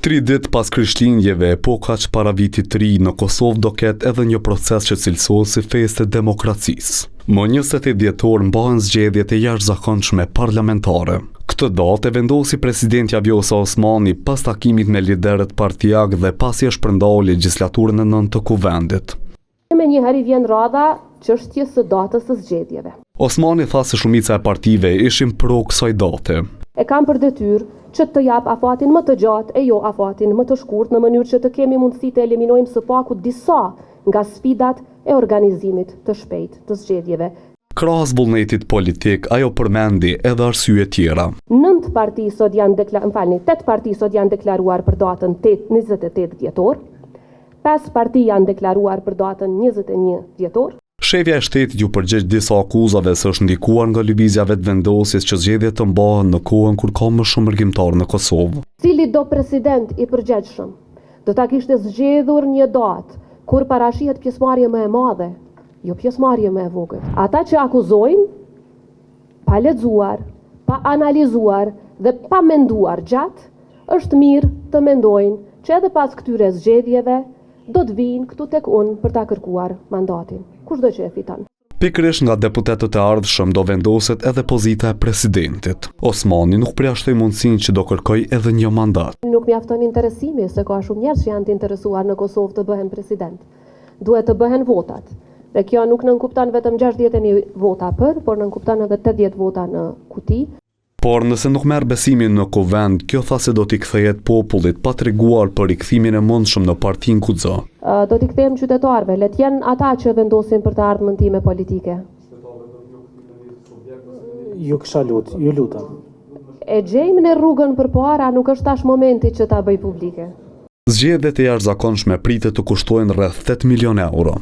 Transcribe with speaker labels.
Speaker 1: 3 ditë pas krishtlindjeve, epoka që para vitit të ri në Kosovë do ketë edhe një proces që cilësohet si festë e demokracisë. Më 28 dhjetor mbahen zgjedhjet e jashtëzakonshme parlamentare. Këtë datë e vendosi presidentja Vjosa Osmani pas takimit me liderët partijak dhe pasi e shpërndau legjislaturën e 9 të kuvendit.
Speaker 2: Me njëherë vjen radha çështjes së datës së zgjedhjeve.
Speaker 1: Osmani tha se shumica e partive ishin pro kësaj date.
Speaker 2: E kam për detyrë që të jap afatin më të gjatë e jo afatin më të shkurt në mënyrë që të kemi mundësi të eliminojmë së paku disa nga sfidat e organizimit të shpejt të zgjedhjeve.
Speaker 1: Krahas vullnetit politik, ajo përmendi edhe arsye tjera.
Speaker 2: 8 parti sot janë deklaruar për datën 28 dhjetor, 5 parti janë deklaruar për datën 21 dhjetor.
Speaker 1: Shefja e shtetit ju përgjigj disa akuzave se është ndikuar nga lëvizja vetëvendosjes që zgjedhjet të mbahen në kohën kur ka më shumë mërgjimtar në Kosovë.
Speaker 2: Cili do president i përgjegjshëm do ta kishte zgjedhur një datë kur parashihet pjesëmarrje më e madhe, jo pjesëmarrje më e vogël. Ata që akuzojnë, pa lexuar, pa analizuar dhe pa menduar gjatë, është mirë të mendojnë që edhe pas këtyre zgjedhjeve do të vinë këtu tek unë për ta kërkuar mandatin. Kushdo që e fiton.
Speaker 1: Pikërisht nga deputetët e ardhshëm do vendoset edhe pozita e presidentit. Osmani nuk përjashtoi mundësinë që do kërkoj edhe një mandat.
Speaker 2: Nuk mjafton interesimi se ka shumë njerëz që janë të interesuar në Kosovë të bëhen president. Duhet të bëhen votat. Dhe kjo nuk nënkupton vetëm 61 vota për, por nënkupton edhe 80 vota në kuti.
Speaker 1: Por nëse nuk merr besimin në kuvend, kjo tha se do t'i kthehet popullit pa treguar për rikthimin e mundshëm në partinë Guxo.
Speaker 2: Do t'i kthejmë qytetarëve, le të jenë ata që vendosin për të ardhmen time politike.
Speaker 3: Ju lutem.
Speaker 2: E gjejmë në rrugën përpara, nuk është tash momenti që ta bëj publike.
Speaker 1: Zgjedhjet e jashtëzakonshme pritet të kushtojnë rreth 8 milion euro.